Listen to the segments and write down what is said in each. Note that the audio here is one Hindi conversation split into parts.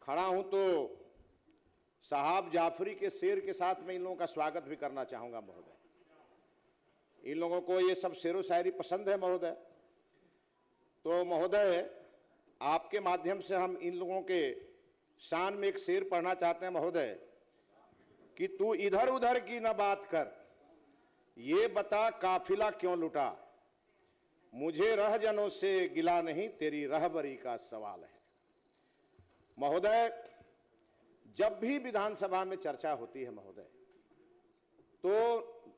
खड़ा हूं तो साहब जाफरी के शेर के साथ मैं इन लोगों का स्वागत भी करना चाहूंगा महोदय। इन लोगों को ये सब शेरो शायरी पसंद है महोदय। तो महोदय आपके माध्यम से हम इन लोगों के शान में एक शेर पढ़ना चाहते हैं महोदय कि तू इधर उधर की न बात कर, ये बता काफिला क्यों लुटा, मुझे रहजनों से गिला नहीं, तेरी रहबरी का सवाल है। महोदय जब भी विधानसभा में चर्चा होती है महोदय तो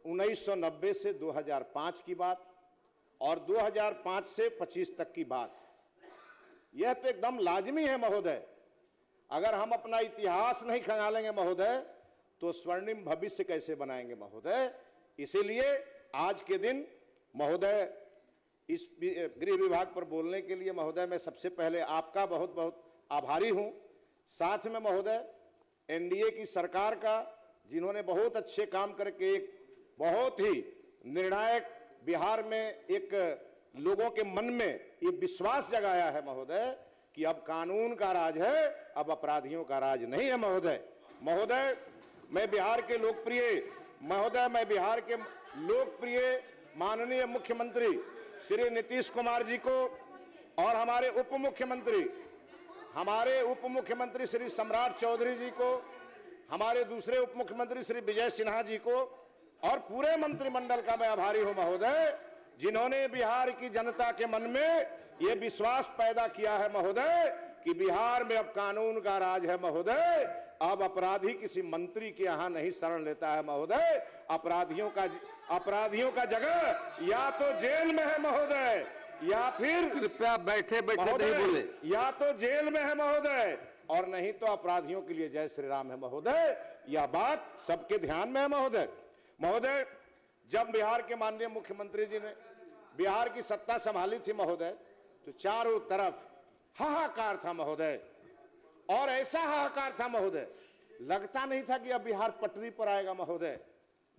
1990 से 2005 की बात और 2005 से 25 तक की बात, यह तो एकदम लाजमी है महोदय। अगर हम अपना इतिहास नहीं खंगालेंगे महोदय तो स्वर्णिम भविष्य कैसे बनाएंगे महोदय। इसीलिए आज के दिन महोदय इस गृह विभाग पर बोलने के लिए महोदय मैं सबसे पहले आपका बहुत बहुत आभारी हूं। साथ में महोदय एनडीए की सरकार का, जिन्होंने बहुत अच्छे काम करके एक बहुत ही निर्णायक बिहार में एक लोगों के मन में ये विश्वास जगाया है महोदय कि अब कानून का राज है, अब अपराधियों का राज नहीं है महोदय। महोदय मैं बिहार के लोकप्रिय माननीय मुख्यमंत्री श्री नीतीश कुमार जी को और हमारे उप मुख्यमंत्री श्री सम्राट चौधरी जी को, हमारे दूसरे उप मुख्यमंत्री श्री विजय सिन्हा जी को और पूरे मंत्रिमंडल का मैं आभारी हूं महोदय, जिन्होंने बिहार की जनता के मन में यह विश्वास पैदा किया है महोदय कि बिहार में अब कानून का राज है महोदय। अब अपराधी किसी मंत्री के यहां नहीं शरण लेता है महोदय। अपराधियों का जगह या तो जेल में है महोदय या फिर, कृपया बैठे बैठे नहीं बोले, या तो जेल में है महोदय और नहीं तो अपराधियों के लिए जय श्री राम है महोदय। यह बात सबके ध्यान में है महोदय। महोदय जब बिहार के माननीय मुख्यमंत्री जी ने बिहार की सत्ता संभाली थी महोदय तो चारों तरफ हाहाकार था महोदय, और ऐसा हाहाकार था महोदय लगता नहीं था कि अब बिहार पटरी पर आएगा महोदय।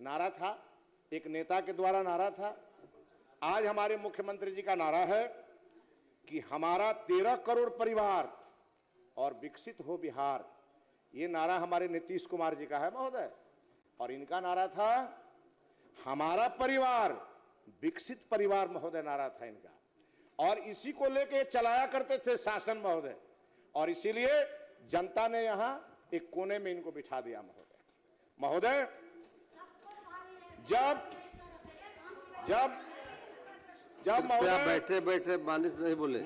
नारा था, एक नेता के द्वारा नारा था। आज हमारे मुख्यमंत्री जी का नारा है कि हमारा 13 करोड़ परिवार और विकसित हो बिहार। ये नारा हमारे नीतीश कुमार जी का है महोदय, और इनका नारा था हमारा परिवार विकसित परिवार महोदय, नारा था इनका, और इसी को लेके चलाया करते थे शासन महोदय। और इसीलिए जनता ने यहां एक कोने में इनको बिठा दिया महोदय। जब महोदय बैठे बैठे मानिस नहीं बोले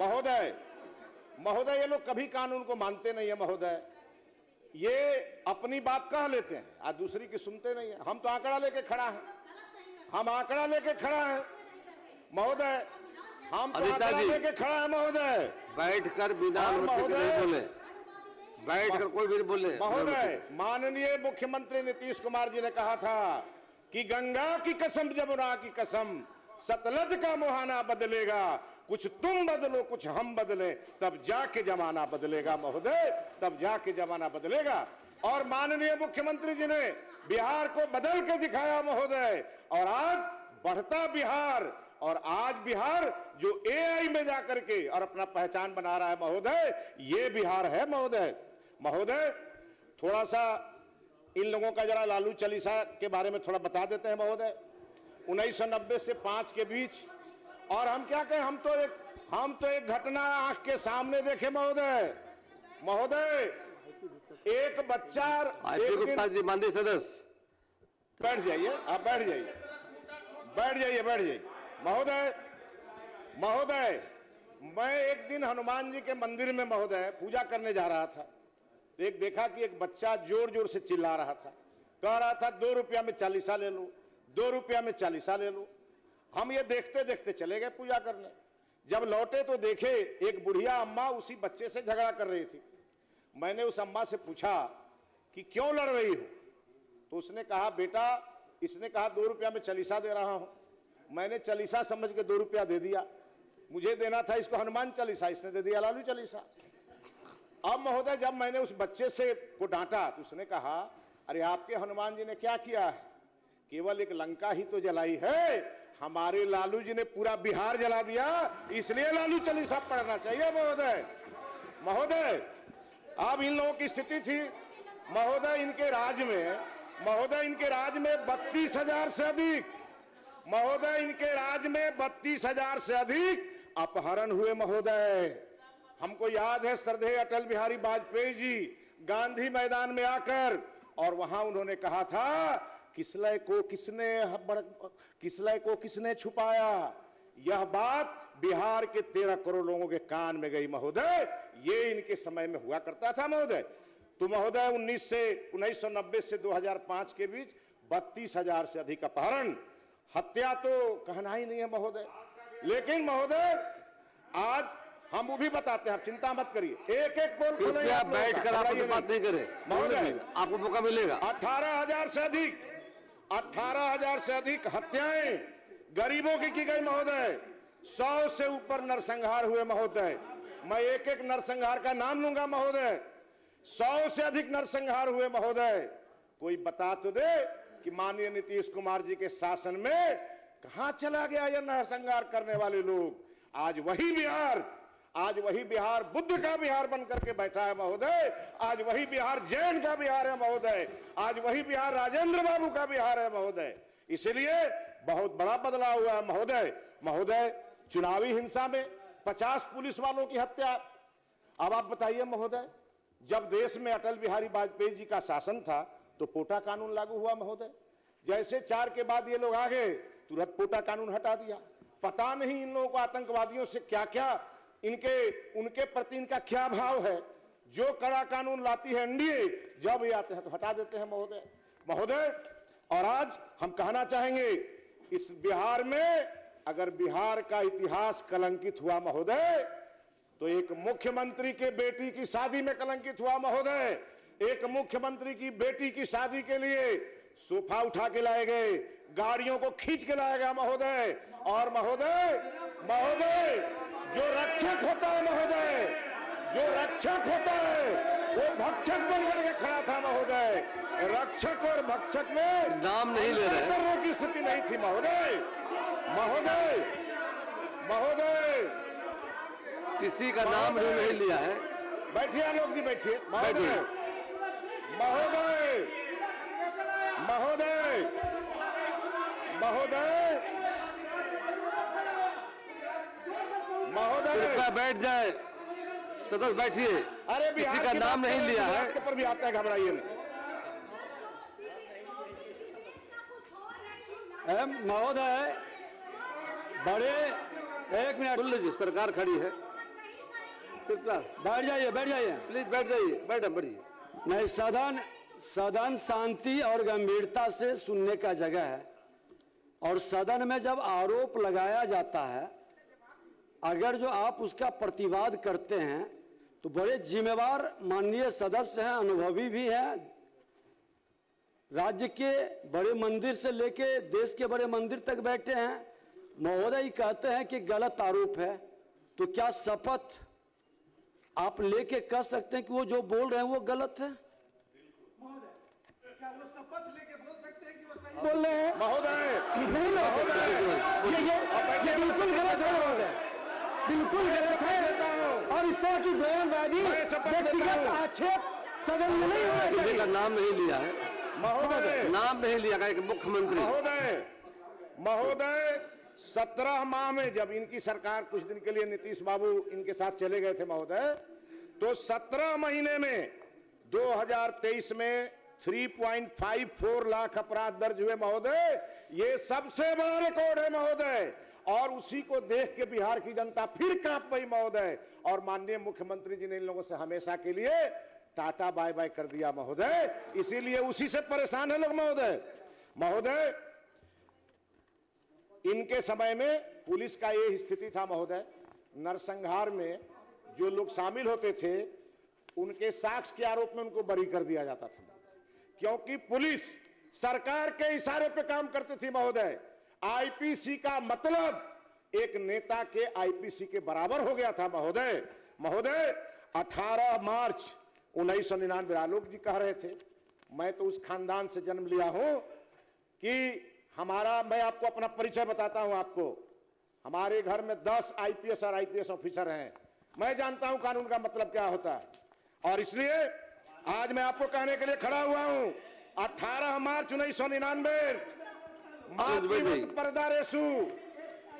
महोदय ये लोग कभी कानून को मानते नहीं है महोदय। ये अपनी बात कह लेते हैं और दूसरी की सुनते नहीं है। हम तो आंकड़ा लेके खड़ा हैं महोदय, हम तो आंकड़ा लेके खड़ा है महोदय। बैठकर बिना नहीं बोले, बैठकर कोई भी बोले महोदय। माननीय मुख्यमंत्री नीतीश कुमार जी ने कहा था कि गंगा की कसम जमुना की कसम सतलज का मुहाना बदलेगा, कुछ तुम बदलो कुछ हम बदले, तब जाके जमाना बदलेगा महोदय, तब जाके जमाना बदलेगा। और माननीय मुख्यमंत्री जी ने बिहार को बदल के दिखाया महोदय, और आज बढ़ता बिहार, और आज बिहार जो एआई में जाकर के और अपना पहचान बना रहा है महोदय, ये बिहार है महोदय। थोड़ा सा इन लोगों का जरा लालू चालीसा के बारे में थोड़ा बता देते हैं महोदय। 1990 से 5 के बीच, और हम क्या कहें, हम तो एक घटना आंख के सामने देखे महोदय। एक बच्चा, माननीय सदस्य बैठ जाइए, आप बैठ जाइए महोदय। मैं एक दिन हनुमान जी के मंदिर में महोदय पूजा करने जा रहा था, एक देखा कि एक बच्चा जोर जोर से चिल्ला रहा था, कह रहा था 2 रुपया में चालीसा ले लो, 2 रुपया में चालीसा ले लो। हम ये देखते देखते चले गए पूजा करने। जब लौटे तो देखे एक बुढ़िया अम्मा उसी बच्चे से झगड़ा कर रही थी। मैंने उस अम्मा से पूछा कि क्यों लड़ रही हो, तो उसने कहा बेटा, इसने कहा 2 रुपया में चालीसा दे रहा हूं। मैंने चालीसा समझ के 2 रुपया दे दिया, मुझे देना था इसको हनुमान चालीसा, इसने दे दिया लालू चालीसा। अब महोदय जब मैंने उस बच्चे से को डांटा तो उसने कहा अरे आपके हनुमान जी ने क्या किया है, केवल एक लंका ही तो जलाई है, हमारे लालू जी ने पूरा बिहार जला दिया, इसलिए लालू चालीसा पढ़ना चाहिए महोदय। अब इन लोगों की स्थिति थी महोदय, इनके राज में 32,000 से अधिक, महोदय इनके राज में 32,000 से अधिक अपहरण हुए महोदय। हमको याद है श्रद्धेय अटल बिहारी वाजपेयी जी गांधी मैदान में आकर, और वहां उन्होंने कहा था किसलय को किसने छुपाया। यह बात बिहार के 13 करोड़ लोगों के कान में गई महोदय। ये इनके समय में हुआ करता था महोदय। तो महोदय 1990 से 2005 के बीच 32,000 से अधिक अपहरण, हत्या तो कहना ही नहीं है महोदय। लेकिन महोदय आज हम वो भी बताते हैं, आप चिंता मत करिए, एक एक पोल खोलेंगे। आप बैठ कर आप बात नहीं करें महोदय, आपको मौका मिलेगा। 18,000 से अधिक हत्याएं गरीबों की गई महोदय। 100 से ऊपर नरसंहार हुए महोदय। मैं एक एक नरसंहार का नाम लूंगा महोदय। 100 से अधिक नरसंहार हुए महोदय। कोई बता तो दे कि माननीय नीतीश कुमार जी के शासन में कहां चला गया यह नरसंहार करने वाले लोग। आज वही बिहार बुद्ध का बिहार बन करके बैठा है महोदय। आज वही बिहार जैन का बिहार है महोदय। आज वही बिहार राजेंद्र बाबू का बिहार है महोदय। इसलिए बहुत बड़ा बदलाव हुआ है महोदय। चुनावी हिंसा में 50 पुलिस वालों की हत्या। अब आप बताइए महोदय, जब देश में अटल बिहारी वाजपेयी जी का शासन था तो पोटा कानून लागू हुआ महोदय। जैसे 4 के बाद ये लोग आ गए, तुरंत पोटा कानून हटा दिया। पता नहीं इन लोगों को आतंकवादियों से क्या क्या उनके प्रति इनका क्या भाव है। जो कड़ा कानून लाती है एनडीए, जब ये आते हैं तो हटा देते हैं महोदय। और आज हम कहना चाहेंगे, इस बिहार में अगर बिहार का इतिहास कलंकित हुआ महोदय तो एक मुख्यमंत्री के बेटी की शादी में कलंकित हुआ महोदय। एक मुख्यमंत्री की बेटी की शादी के लिए सोफा उठा के लाए गए, गाड़ियों को खींच के लाया गया महोदय। और महोदय जो रक्षक होता है वो भक्षक बनकर के खड़ा था महोदय। रक्षक और भक्षक में नाम नहीं ले रहे की स्थिति नहीं थी महोदय। किसी का नाम नहीं लिया है। बैठिए आलोक जी, बैठिए महोदय। कृपया बैठ जाए, सदस्य बैठिए। अरे किसी का नाम नहीं लिया है। के पर भी आता है, घबराइए नहीं। महोदय बड़े, एक मिनट सुन लीजिए, सरकार खड़ी है। कृपया बैठ जाइए प्लीज बैठ जाइए, बैठिए। नहीं, सदन शांति और गंभीरता से सुनने का जगह है। और सदन में जब आरोप लगाया जाता है, अगर जो आप उसका प्रतिवाद करते हैं तो बड़े जिम्मेवार माननीय सदस्य हैं, अनुभवी भी हैं। राज्य के बड़े मंदिर से लेके देश के बड़े मंदिर तक बैठे हैं। महोदय कहते हैं कि गलत आरोप है, तो क्या शपथ आप लेके कह सकते हैं कि वो जो बोल रहे हैं वो गलत है? क्या वो शपथ लेके बोल सकते हैं कि वो सही बोल रहे हैं महोदय, ये बिल्कुल गलत है महोदय, बिल्कुल गलत है। और इस तरह की बयानबाजी, व्यक्तिगत आक्षेप सदन में नहीं होना किसी चाहिए। का नाम नहीं लिया है महोदय, नाम नहीं लिया गया कि मुख्यमंत्री। महोदय 17 माह में जब इनकी सरकार कुछ दिन के लिए नीतीश बाबू इनके साथ चले गए थे महोदय, तो 17 महीने में 2023 में 3.54 लाख अपराध दर्ज हुए महोदय। ये सबसे बड़ा रिकॉर्ड है महोदय। और उसी को देख के बिहार की जनता फिर कांप गई महोदय। और माननीय मुख्यमंत्री जी ने इन लोगों से हमेशा के लिए टाटा बाय बाय कर दिया महोदय। इसीलिए उसी से परेशान है लोग महोदय। इनके समय में पुलिस का ये स्थिति था महोदय, नरसंहार में जो लोग शामिल होते थे उनके साक्ष्य के आरोप में उनको बरी कर दिया जाता था, क्योंकि पुलिस सरकार के इशारे पे काम करती थी महोदय। आईपीसी का मतलब एक नेता के आईपीसी के बराबर हो गया था महोदय। 18 मार्च 1999 आलोक जी कह रहे थे, मैं तो उस खानदान से जन्म लिया हूं कि मैं आपको अपना परिचय बताता हूं आपको। हमारे घर में 10 आईपीएस और आईपीएस ऑफिसर हैं। मैं जानता हूं कानून का मतलब क्या होता है। और इसलिए आज मैं आपको कहने के लिए खड़ा हुआ हूं, 18 मार्च 1999 मातृवत परदारेसु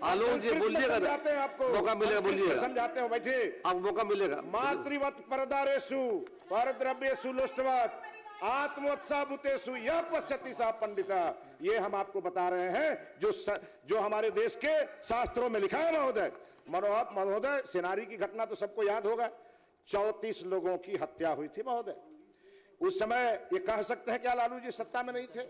आलोक जी बोलिएगा, समझाते हैं आपको, मौका मिलेगा बोलिएगा, समझाते हो बैठिए। आपको मौका मिलेगा। मातृवत परदारेसु परद्रव्येषु लोष्टवत आत्मोत्साभूतेषु यह पश्यति सा पंडिता। ये हम आपको बता रहे हैं जो हमारे देश के शास्त्रों में लिखा है महोदय। महोदय सेनारी की घटना तो सबको याद होगा, 34 लोगों की हत्या हुई थी महोदय। उस समय ये कह सकते हैं क्या लालू जी सत्ता में नहीं थे?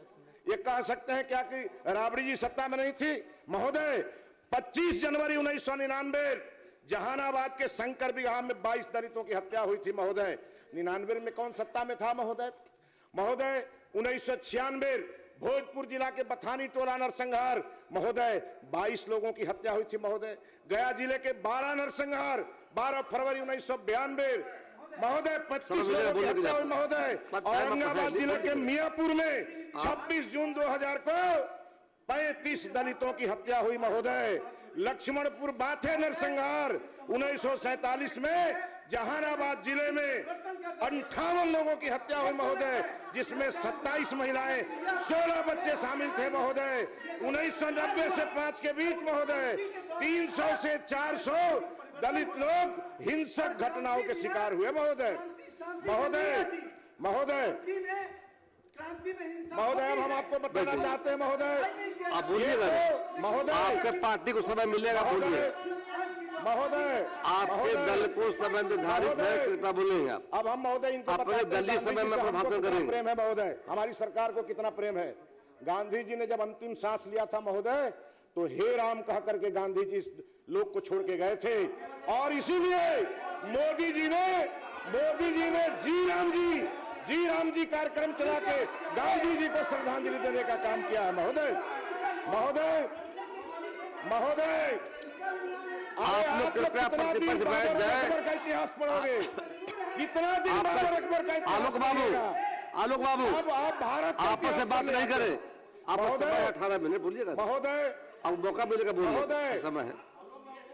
ये कह सकते हैं क्या कि राबड़ी जी सत्ता में नहीं थी? महोदय 25 जनवरी 1999 जहानाबाद के शंकर विहार में 22 दलितों की हत्या हुई थी महोदय। 99 में कौन सत्ता में था महोदय? महोदय 1996 भोजपुर जिला के बथानी टोला नरसंहार महोदय 22 लोगों की हत्या हुई थी महोदय। गया जिले के 12 नरसंहार 12 फरवरी 1992 महोदय 25 लोगों की हत्या हुई महोदय। औरंगाबाद जिले के मियापुर में 26 जून 2000 को 35 दलितों की हत्या हुई महोदय। लक्ष्मणपुर बाथे नरसंहार 1947 में जहानाबाद जिले में 58 लोगों की हत्या हुई महोदय, जिसमें 27 महिलाएं 16 बच्चे शामिल थे महोदय। 1990 से 5 के बीच महोदय 300 से 400 दलित लोग हिंसक घटनाओं के शिकार हुए महोदय। महोदय अब हम आपको बताना चाहते हैं महोदय, आप बोलिएगा महोदय, आपके पार्टी को समय मिलेगा, बोलिए। महोदय आपके दल को समय निर्धारित है, कृपया बोलेंगे आप। अब हम महोदय इनको अपने दलीय समय में प्रभाषण करेंगे। प्रेम है महोदय, हमारी सरकार को कितना प्रेम है। गांधी जी ने जब अंतिम सांस लिया था महोदय तो हे राम कह करके गांधी जी लोग को छोड़ के गए थे, और इसीलिए मोदी जी ने जी राम जी कार्यक्रम चला के गांधी जी को श्रद्धांजलि देने का काम किया है महोदय। आप लोग कृपया प्रतिपक्ष बैठ जाए। का इतिहास पढ़ोगे, कितना दिन बाबर अकबर का इतिहास आलोक बाबू अब आप भारत आपस में बात नहीं करें। आप 18 मिनट बोलिएगा महोदय। अब मौका मिलेगा महोदय, बोलिए, समय है।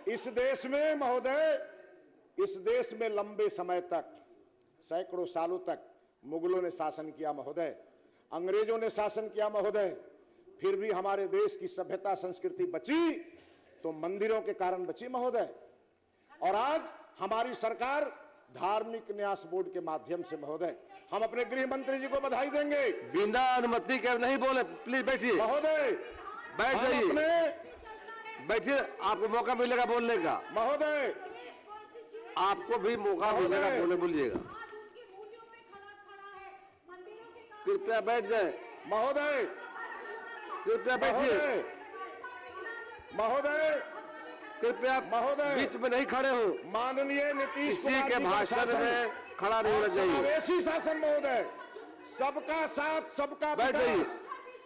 इस देश में महोदय, इस देश में लंबे समय तक सैकड़ों सालों तक मुगलों ने शासन किया महोदय, अंग्रेजों ने शासन किया महोदय, फिर भी हमारे देश की सभ्यता संस्कृति बची तो मंदिरों के कारण बची महोदय। और आज हमारी सरकार धार्मिक न्यास बोर्ड के माध्यम से महोदय हम अपने गृह मंत्री जी को बधाई देंगे। बिना अनुमति के नहीं बोले, प्लीज बैठिए महोदय, बैठ जाइए, बैठिए, आपको मौका मिलेगा बोलने का महोदय, आपको भी मौका मिलेगा बोलिएगा। कृपया बैठ जाए महोदय, कृपया बैठिए महोदय, कृपया महोदय, बीच में नहीं खड़े हो। माननीय नीतीश किसी कुमार के जी का भाषण शासन में खड़ा नहीं होना चाहिए। समावेशी शासन महोदय, सबका साथ सबका विकास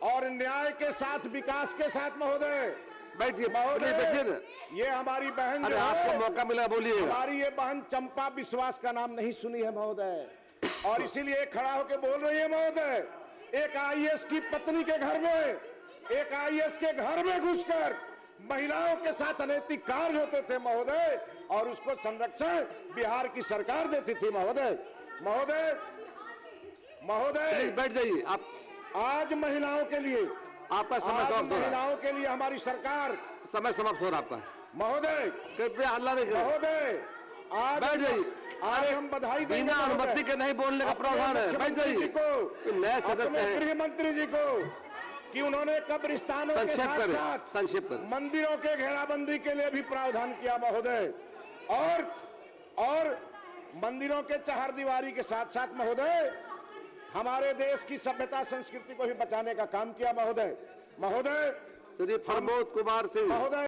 और न्याय के साथ विकास के साथ महोदय। बैठिए महोदय, बैठिए ना। ये हमारी बहन अरे जो आपको है, मौका मिला बोलिएगा। हमारी ये बहन चंपा विश्वास का नाम नहीं सुनी है महोदय, और इसीलिए खड़ा होकर बोल रही है महोदय। एक आईएएस की पत्नी के घर में, एक आईएएस के घर में घुसकर महिलाओं के साथ अनैतिक कार्य होते थे महोदय, और उसको संरक्षण बिहार की सरकार देती थी महोदय। महोदय बैठ जाइए आप। आज महिलाओं के लिए, आपका समय समाप्त हो रहा है। महिलाओं के लिए हमारी सरकार, समय समाप्त हो रहा है आपका। महोदय कृपया हल्ला नहीं करें। महोदय आज बैठ जाइए। आज हम बधाई देंगे बिना अनुमति के नहीं बोलने का प्रावधान है। बैठ जाइए। नए सदस्य हैं, गृह मंत्री जी को कि उन्होंने कब्रिस्तानों के संक्षेप साथ करें, साथ संक्षेप करें। मंदिरों के घेराबंदी के लिए भी प्रावधान किया महोदय, और मंदिरों के चहारदीवारी के साथ साथ महोदय हमारे देश की सभ्यता संस्कृति को भी बचाने का काम किया महोदय। श्री प्रमोद कुमार सिंह महोदय